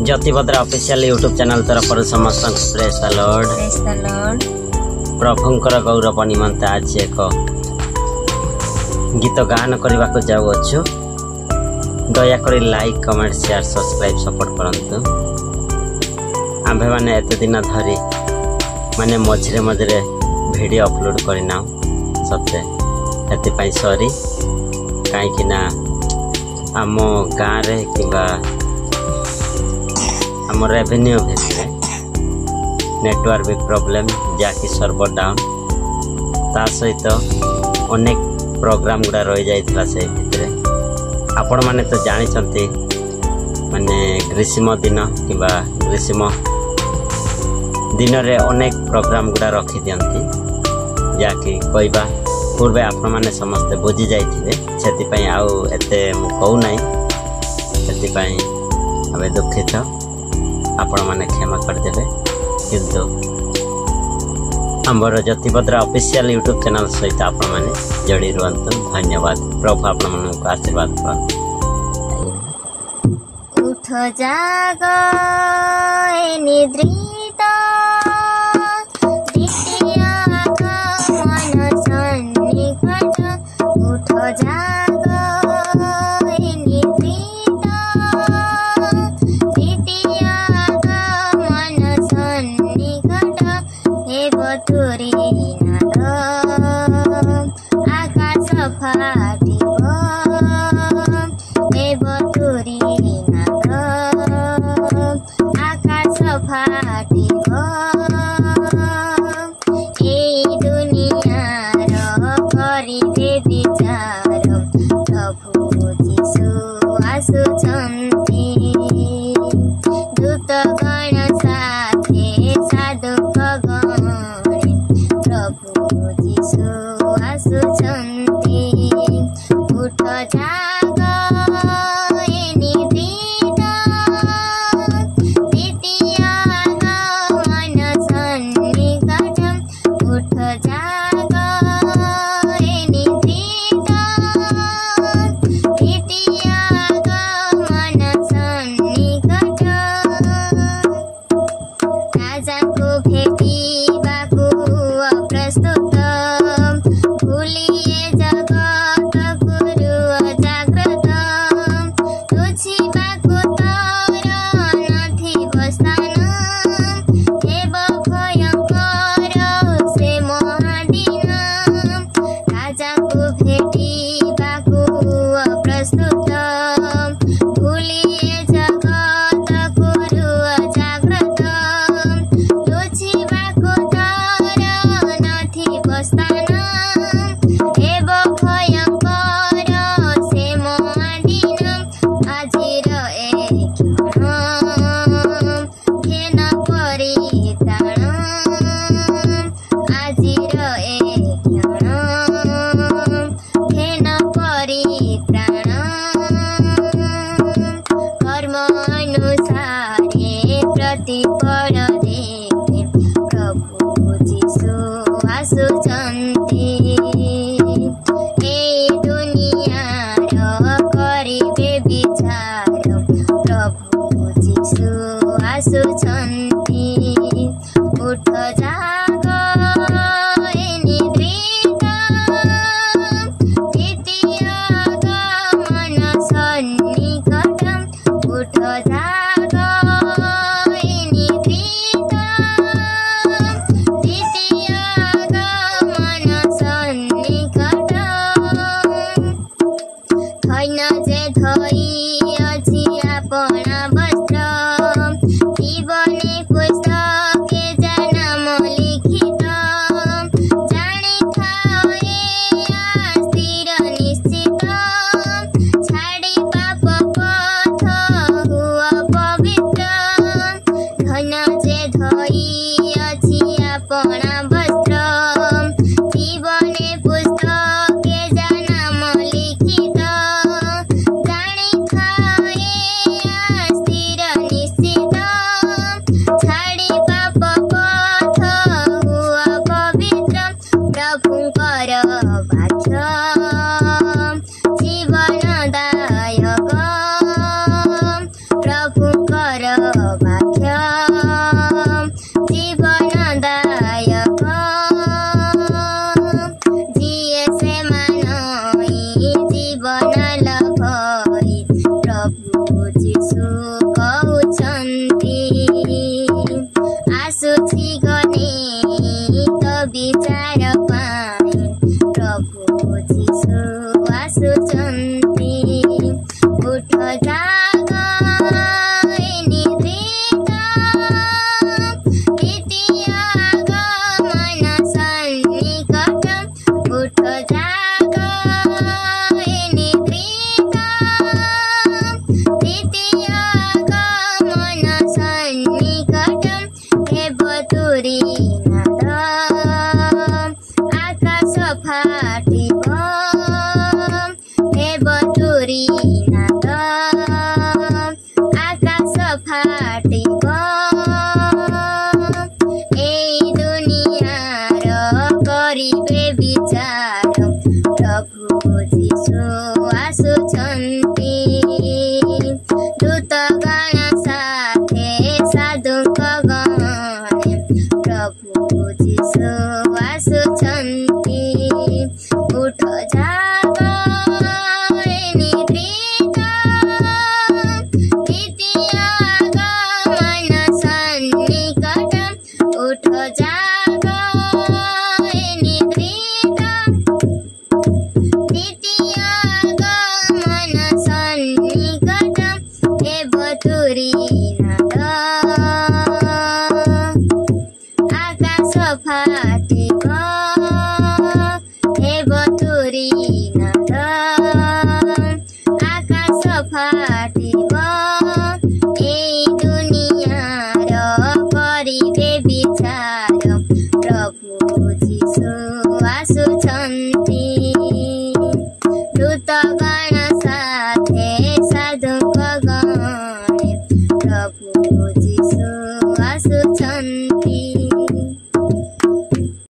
ज्योतिभद्रा official YouTube channel तरफ समस्त praise the Lord प्रभुंकर गौरव निमंते आज एक गीत गान करने को जाऊँ। दयाकोरी like comment share subscribe support करंतु। आम्भे माने एते दिन धरी माने मझे मझे वीडियो अपलोड करना सत्य एति सॉरी कहीं आम गाँव रे कि आम रेवेन्यू भितर नेटवर्क भी प्रॉब्लम जाकि सर्वर डाउन ता सहित अनेक प्रोग्राम गुड़ा रही जाइथिला से भितर आपण माने तो जानी माने ग्रीष्म दिन कि ग्रीष्म दिन रे अनेक प्रोग्राम गुड़ा रखी दियंती जाकि कहवा पूर्वे आपण माने समस्ते बुझी जाइथिबे सेति आउ एते मु कहू नाही सेति आबे दुखित आपण माने क्षमा कर देबे। किंतु आमर ज्योतिभद्रा ऑफिशियल यूट्यूब चैनल सहित आपण माने जोड़ी रुहंतु। धन्यवाद। प्रभु आपण मानक आशीर्वाद करंतु। उठ जाग ए निद्रित द्वितीय आगमन सन्निकट उठ जाग ए निद्रित द्वितीय आगमन सन्निकट हे बतुरी नाद आकाश फाटिब हे बतुरी नाद आकाश फाटिब ए दुनियार करिबे विचार प्रभु जीशु आसुचन्ति दूतगण साथे साधुक गणे प्रभु जीशु आसुचन्ति उठ जाग ए निद्रित द्वितीय आगमन सन्निकट उठ जाग ए निद्रित द्वितीय आगमन सन्निकट राजाको भेटिबाको अप्रस्तुत भुलिए जगत गुरु अजाग्रत लुचिबाको तर नथिब स्थान हेब भयंकर से महादिन राजाको भेटिबाको अप्रस्तुत भुलिए जगत गुरु अजाग्रत लुचिबाको तर नथिब स्थान हेब भयंकर से महादिन आजिर ए घेन परित्राण आजिर ए घेन परित्राण कर्म अनुसारे प्रतिफल देवे प्रभु जीशु आसुचन्ति ए दुनियार करिबे विचार प्रभु जीशु आसुचन्ति उठ जाग ए निद्रित द्वितीय आगमन सन्निकट उठ जाग ए निद्रित द्वितीय आगमन सन्निकट थैन जे धोई अछि आपना वस्त्र जीवने पुस्तके जन्म लिखित जाने थाओ एया स्थिर निश्चित छाड़ी पाप पथ हुआ ଯୀଶୁ କହୁଛନ୍ତି ଆସୁଛି ଗନେ ତ ବିଚାର ପାଇଁ ପ୍ରଭୁ ଯୀଶୁ ଆସୁଛନ୍ତି ଉଠ ଜାଗ ନିଦ୍ରିତ ଦ୍ୱିତୀୟ ଆଗମନ ସନ୍ନିକଟ ଉଠ ଜାଗ ନିଦ୍ରିତ ଦ୍ୱିତୀୟ ଆଗମନ ସନ୍ନିକଟ ହେବ ତୁରୀନାଦ ଆକାଶ ଫାଟିବ ହେବ ତୁରୀନାଦ ଆକାଶ ଫାଟିବ এই দুনিয়ার କରିବେ ବିଚାର ପ୍ରଭୁ ଯୀଶୁ ଆସୁଛନ୍ତି ଦୂତଗଣ ସାଥେ ସାଧୁଙ୍କ ଗହଣେ ପ୍ରଭୁ ଯୀଶୁ ଆସୁଛନ୍ତି ଉଠ ଜାଗ ନିଦ୍ରିତ ଦ୍ୱିତୀୟ ଆଗମନ ସନ୍ନିକଟ ଉଠ ଜାଗ ନିଦ୍ରିତ ଦ୍ୱିତୀୟ ଆଗମନ ସନ୍ନିକଟ ହେବ ତୁରୀନାଦ ଆକାଶ ଫାଟିବ ହେବ ତୁରୀନାଦ ଆକାଶ ଫାଟିବ এই দুনিয়ার କରିବେ ବିଚାର ପ୍ରଭୁ ଯୀଶୁ ଆସୁଛନ୍ତି ଦୂତଗଣ ସାଥେ ସାଧୁଙ୍କ ଗହଣେ ପ୍ରଭୁ ଯୀଶୁ